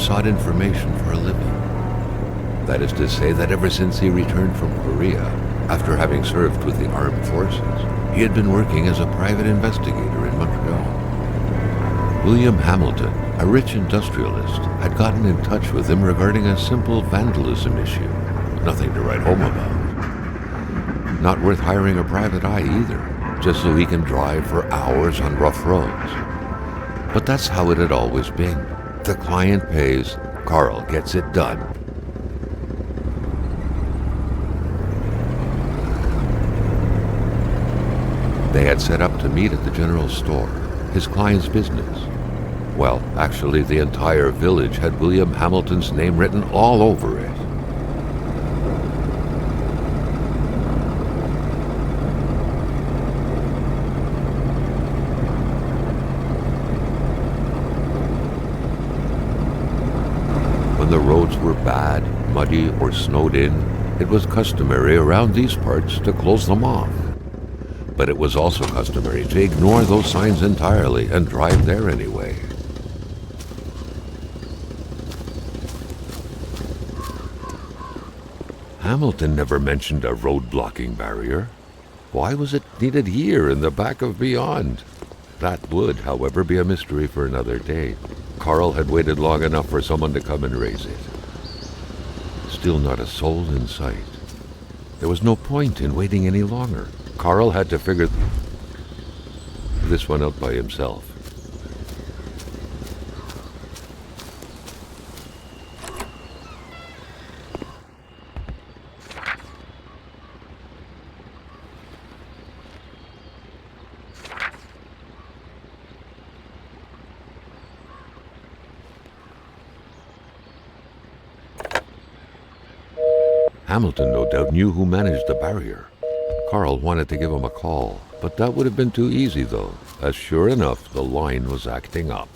sought information for a living. That is to say that ever since he returned from Korea, after having served with the armed forces, he had been working as a private investigator in Montreal. William Hamilton, a rich industrialist, had gotten in touch with him regarding a simple vandalism issue. Nothing to write home about. Not worth hiring a private eye either, just so he can drive for hours on rough roads. But that's how it had always been. The client pays, Carl gets it done. They had set up to meet at the general store, his client's business. Well, actually, the entire village had William Hamilton's name written all over it. When the roads were bad, muddy, or snowed in, it was customary around these parts to close them off. But it was also customary to ignore those signs entirely and drive there anyway. Hamilton never mentioned a road-blocking barrier. Why was it needed here in the back of Beyond? That would, however, be a mystery for another day. Carl had waited long enough for someone to come and raise it. Still not a soul in sight. There was no point in waiting any longer. Carl had to figure this one out by himself. Hamilton no doubt knew who managed the barrier. Carl wanted to give him a call, but that would have been too easy though, as sure enough the line was acting up.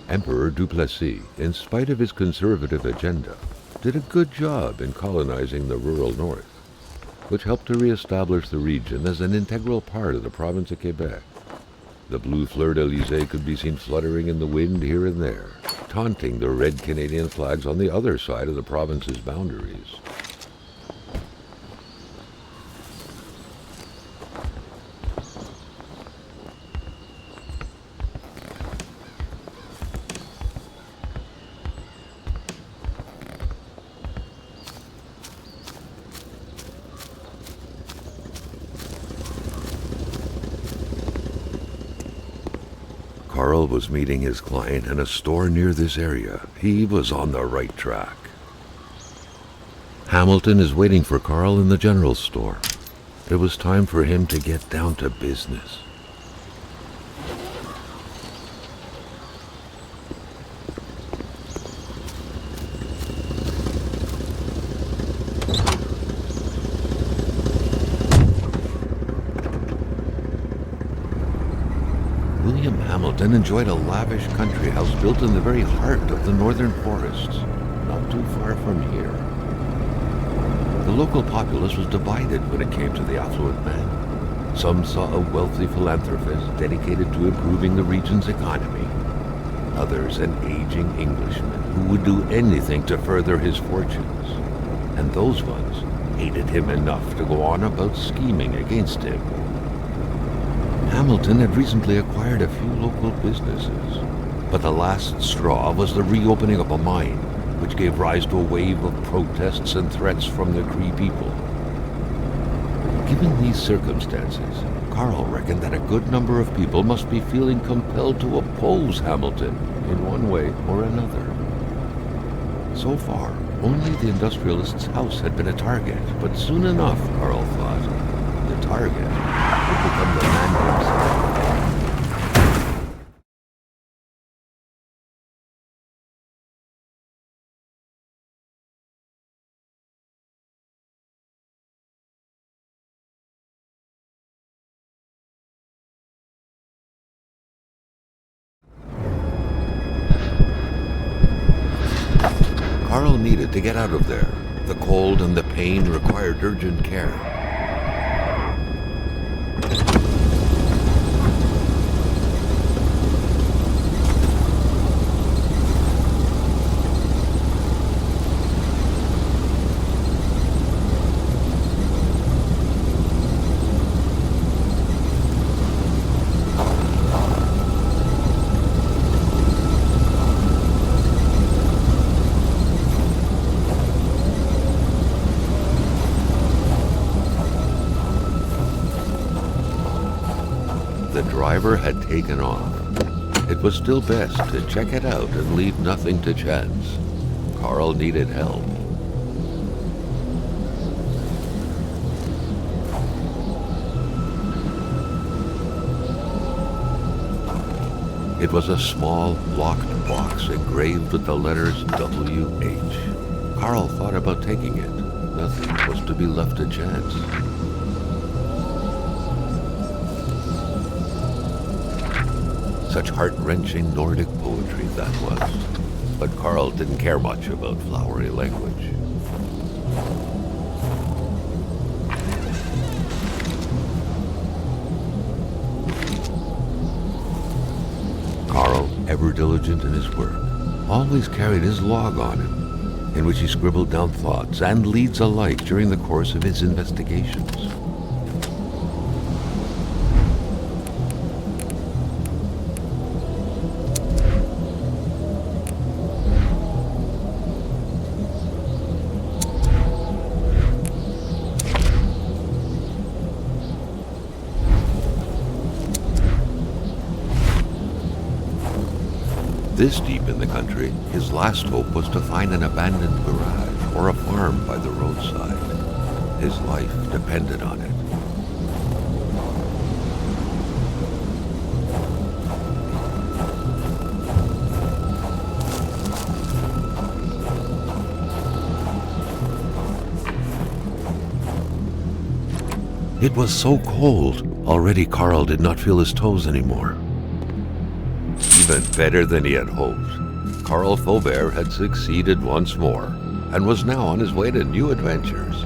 Emperor Duplessis, in spite of his conservative agenda, did a good job in colonizing the rural north, which helped to re-establish the region as an integral part of the province of Quebec. The blue fleur-de-lis could be seen fluttering in the wind here and there, taunting the red Canadian flags on the other side of the province's boundaries. Carl was meeting his client in a store near this area. He was on the right track. Hamilton is waiting for Carl in the general store. It was time for him to get down to business. William Hamilton enjoyed a lavish country house built in the very heart of the northern forests, not too far from here. The local populace was divided when it came to the affluent man. Some saw a wealthy philanthropist dedicated to improving the region's economy. Others an aging Englishman who would do anything to further his fortunes. And those ones hated him enough to go on about scheming against him. Hamilton had recently acquired a few local businesses, but the last straw was the reopening of a mine, which gave rise to a wave of protests and threats from the Cree people. Given these circumstances, Carl reckoned that a good number of people must be feeling compelled to oppose Hamilton in one way or another. So far, only the industrialist's house had been a target, but soon enough, Carl thought, the target would become the man himself. needed to get out of there. The cold and the pain required urgent care. The driver had taken off. It was still best to check it out and leave nothing to chance. Carl needed help. It was a small, locked box engraved with the letters W.H. Carl thought about taking it. Nothing was to be left to chance. Such heart-wrenching Nordic poetry that was. But Carl didn't care much about flowery language. Carl, ever diligent in his work, always carried his log on him, in which he scribbled down thoughts and leads alike during the course of his investigations. This deep in the country, his last hope was to find an abandoned garage or a farm by the roadside. His life depended on it. It was so cold. Already Carl did not feel his toes anymore. Even better than he had hoped. Carl Faubert had succeeded once more and was now on his way to new adventures.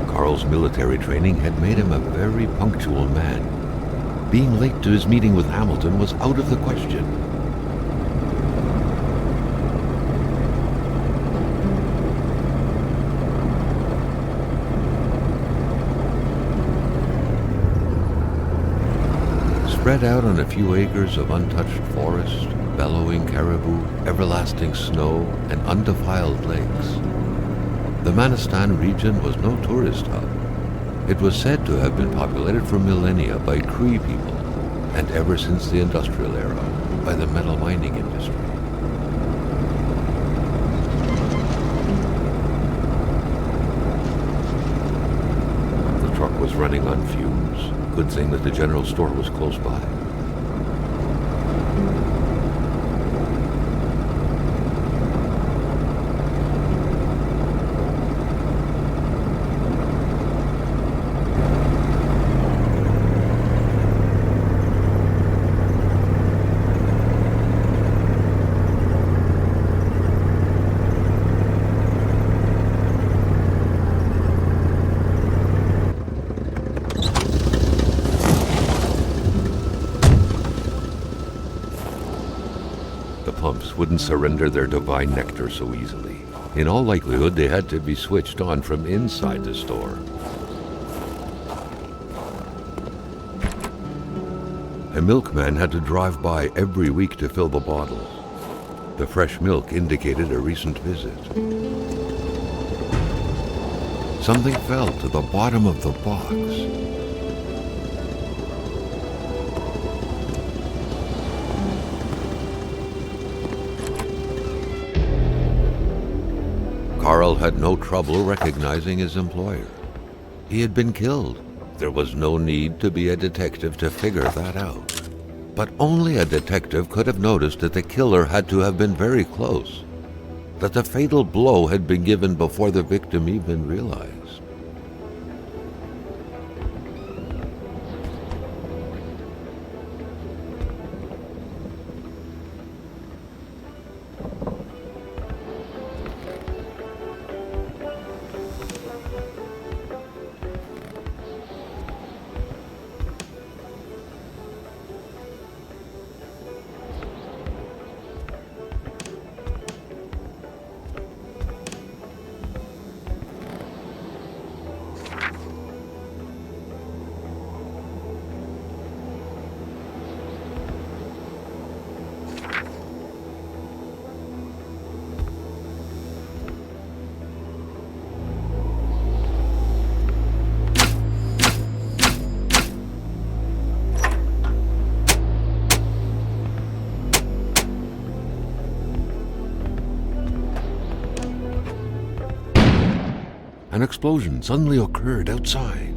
Carl's military training had made him a very punctual man. Being late to his meeting with Hamilton was out of the question. Spread out on a few acres of untouched forest, bellowing caribou, everlasting snow, and undefiled lakes, the Manistan region was no tourist hub. It was said to have been populated for millennia by Cree people, and ever since the industrial era, by the metal mining industry. The truck was running on fumes. Good thing that the general store was close by. Pumps wouldn't surrender their divine nectar so easily. In all likelihood, they had to be switched on from inside the store. A milkman had to drive by every week to fill the bottles. The fresh milk indicated a recent visit. Something fell to the bottom of the box. Carl had no trouble recognizing his employer. He had been killed. There was no need to be a detective to figure that out. But only a detective could have noticed that the killer had to have been very close, that the fatal blow had been given before the victim even realized. An explosion suddenly occurred outside.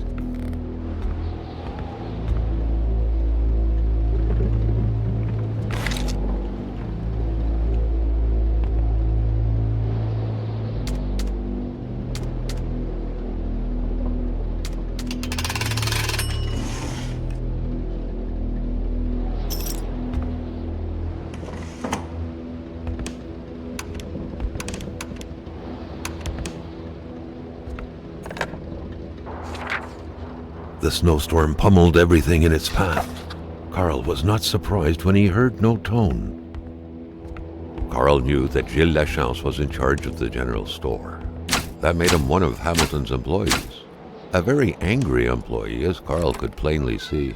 The snowstorm pummeled everything in its path. Carl was not surprised when he heard no tone. Carl knew that Gilles Lachance was in charge of the general store. That made him one of Hamilton's employees. A very angry employee, as Carl could plainly see.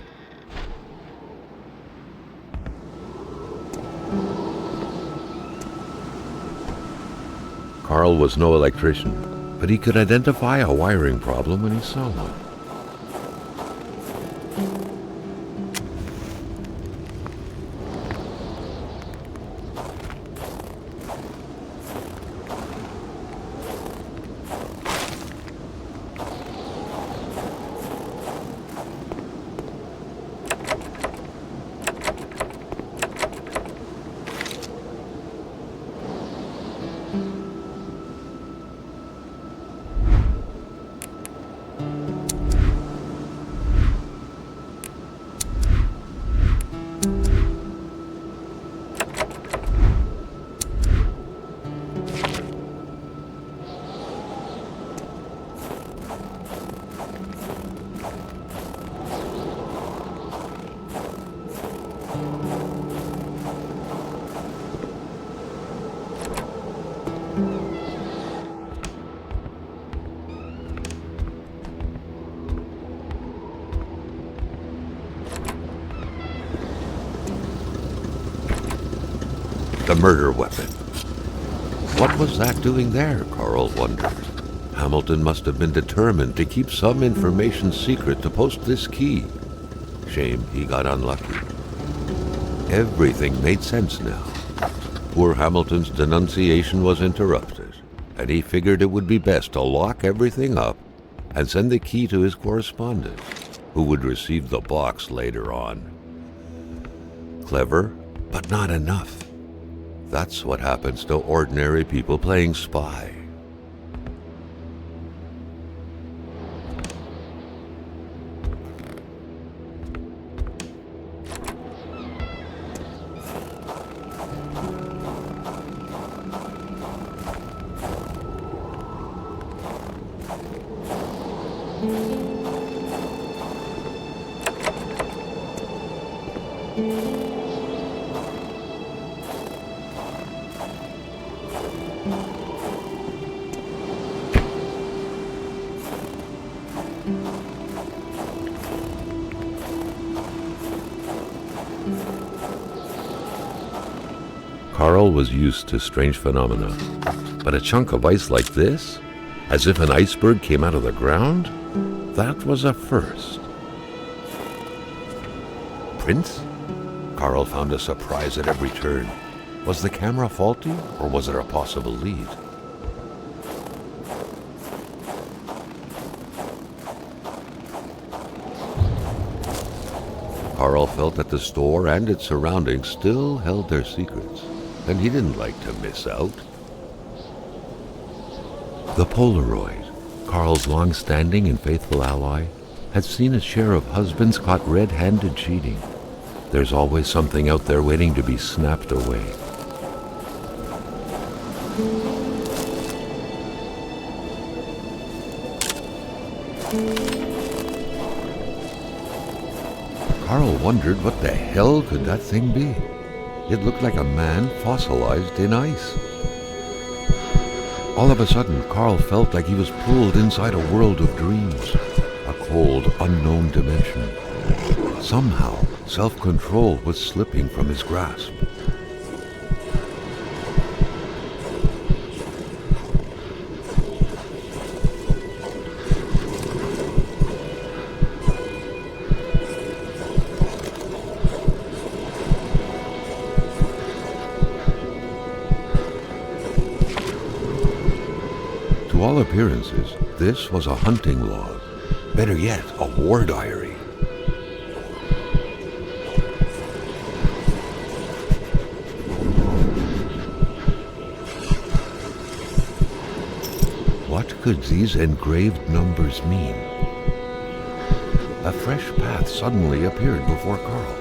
Carl was no electrician, but he could identify a wiring problem when he saw one. the murder weapon. What was that doing there, Carl wondered. Hamilton must have been determined to keep some information secret to post this key. Shame he got unlucky. Everything made sense now. Poor Hamilton's denunciation was interrupted, and he figured it would be best to lock everything up and send the key to his correspondent, who would receive the box later on. Clever, but not enough. That's what happens to ordinary people playing spy. Carl was used to strange phenomena, but a chunk of ice like this, as if an iceberg came out of the ground, that was a first. Prints? Carl found a surprise at every turn. Was the camera faulty, or was it a possible lead? Carl felt that the store and its surroundings still held their secrets, and he didn't like to miss out. The Polaroid, Carl's long-standing and faithful ally, had seen its share of husbands caught red-handed cheating. There's always something out there waiting to be snapped away. Carl wondered what the hell could that thing be. It looked like a man fossilized in ice. All of a sudden, Carl felt like he was pulled inside a world of dreams, a cold, unknown dimension. Somehow, self-control was slipping from his grasp. To all appearances, this was a hunting log. Better yet, a war diary. What could these engraved numbers mean? A fresh path suddenly appeared before Carl.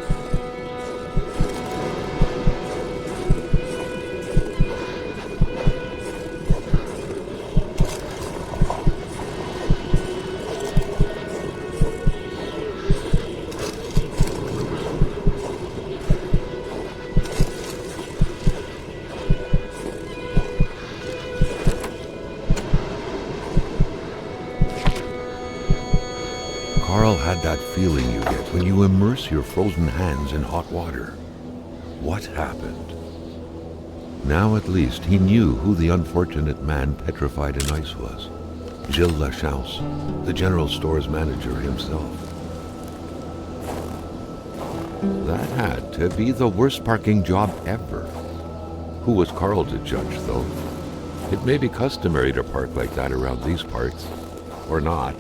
Carl had that feeling you get when you immerse your frozen hands in hot water. What happened? Now at least he knew who the unfortunate man petrified in ice was. Gilles Lachance, the general store's manager himself. That had to be the worst parking job ever. Who was Carl to judge, though? It may be customary to park like that around these parts, or not.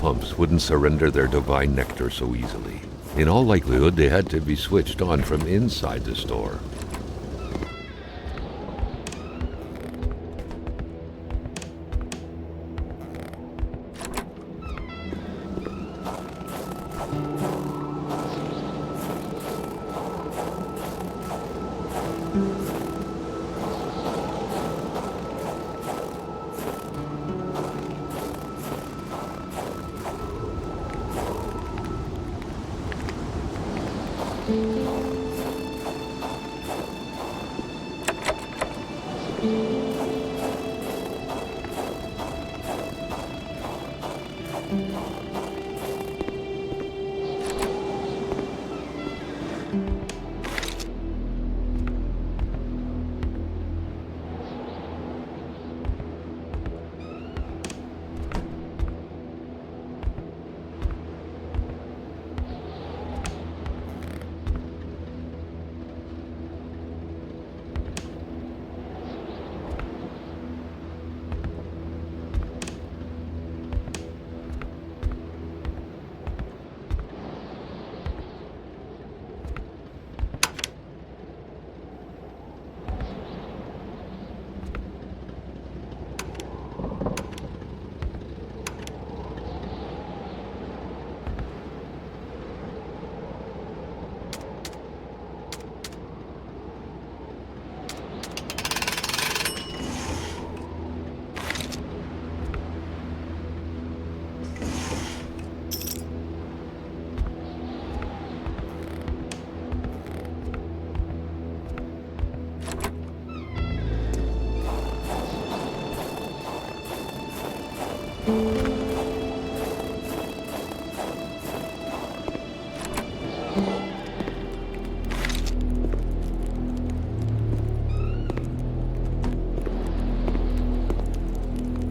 Pumps wouldn't surrender their divine nectar so easily. In all likelihood, they had to be switched on from inside the store.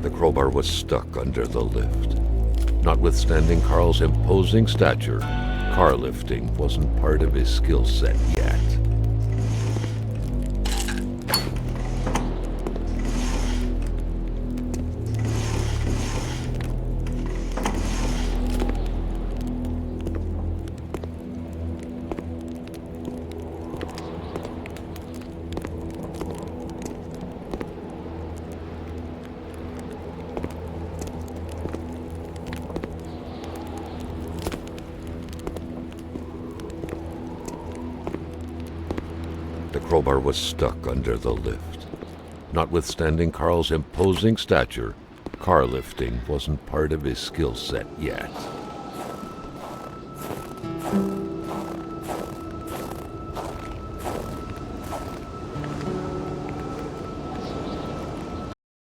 The crowbar was stuck under the lift. Notwithstanding Carl's imposing stature, car lifting wasn't part of his skill set yet. The crowbar was stuck under the lift. Notwithstanding Carl's imposing stature, car lifting wasn't part of his skill set yet.